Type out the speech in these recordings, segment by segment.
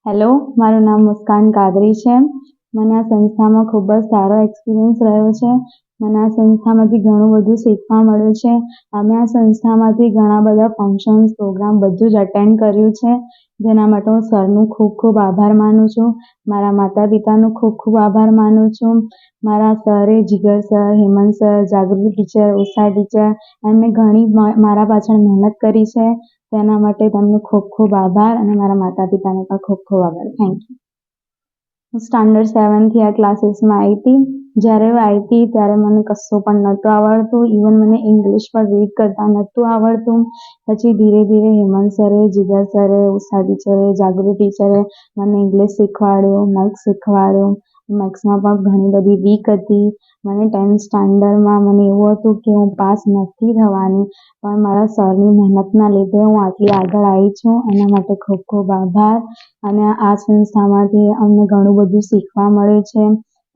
Hello, મારું નામ મુસ્કાન કાદરી છે. મને આ સંસ્થામાં ખૂબ જ સારો એક્સપિરિયન્સ રહ્યો છે. મને આ સંસ્થામાંથી ઘણું બધું શીખવા મળ્યું છે. અમે આ સંસ્થામાંથી ઘણા બધા ફંક્શન્સ, પ્રોગ્રામ બધું જ અટેન્ડ કર્યું છે. જેના માટે હું સરનું ખૂબ ખૂબ આભાર માનું છું. મારા માતા-પિતાનો ખૂબ ખૂબ આભાર માનું છું. મારા સરે જીગર સર, હેમંત સર, જાગૃતિ ટીચર, ઉષા ટીચર એમણે ઘણી મારા પાછળ મહેનત કરી છે. તેના માટે તેમનો ખૂબ ખૂબ આભાર અને મારા માતા-પિતાનો પણ ખૂબ ખૂબ આભાર. Thank you. હું સ્ટાન્ડર્ડ 7થી આ ક્લાસીસમાં આવી હતી. જ્યારે હું આવી હતી ત્યારે મને કશું પણ નહોતું આવડતું. ઇવન મને ઇંગ્લિશ પણ રીડ કરતાં નહોતું આવડતું. પછી ધીરે ધીરે હેમંત સરે, જીગર સરે, ઉષા ટીચરે, જાગૃતિ ટીચરે મને ઇંગ્લિશ શીખવાડ્યું, મેથ્સ શીખવાડ્યું. મેથ્સમાં પણ ઘણી બધી વીક હતી. મને 10th સ્ટાન્ડર્ડમાં મને એવું હતું કે હું પાસ નથી થવાની, પણ મારા સરની મહેનતના લીધે હું આટલી આગળ આવી છું. એના માટે ખૂબ ખૂબ આભાર. અને આ સંસ્થામાંથી અમને ઘણું બધું શીખવા મળે છે.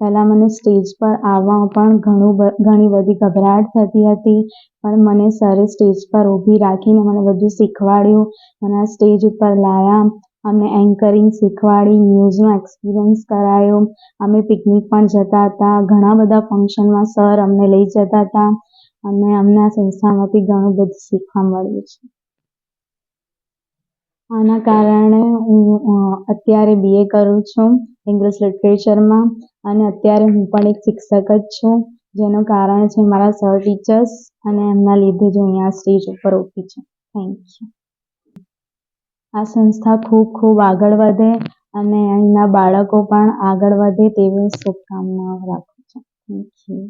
પહેલાં મને સ્ટેજ પર આવવામાં પણ ઘણી બધી ગભરાટ થતી હતી, પણ મને સરે સ્ટેજ પર ઊભી રાખીને મને બધું શીખવાડ્યું. મને આ સ્ટેજ ઉપર લાવ્યા. અમને એન્કરિંગ શીખવાડી, ન્યૂઝનો એક્સપિરિયન્સ કરાયો. અમે પિકનિક પણ જતા હતા. ઘણા બધા ફંક્શનમાં સર અમને લઈ જતા હતા અને અમને આ સંસ્થામાંથી ઘણું બધું શીખવા મળ્યું છે. આના કારણે હું અત્યારે BA કરું છું ઇંગ્લિશ લિટરેચરમાં અને અત્યારે હું પણ એક શિક્ષક જ છું, જેનું કારણ છે મારા સર ટીચર્સ અને એમના લીધે જ હું અહીંયા સ્ટેજ ઉપર ઊભી છું. Thank you. આ સંસ્થા ખૂબ ખૂબ આગળ વધે અને અહીંના બાળકો પણ આગળ વધે તેવી શુભકામનાઓ રાખું છું. Thank you.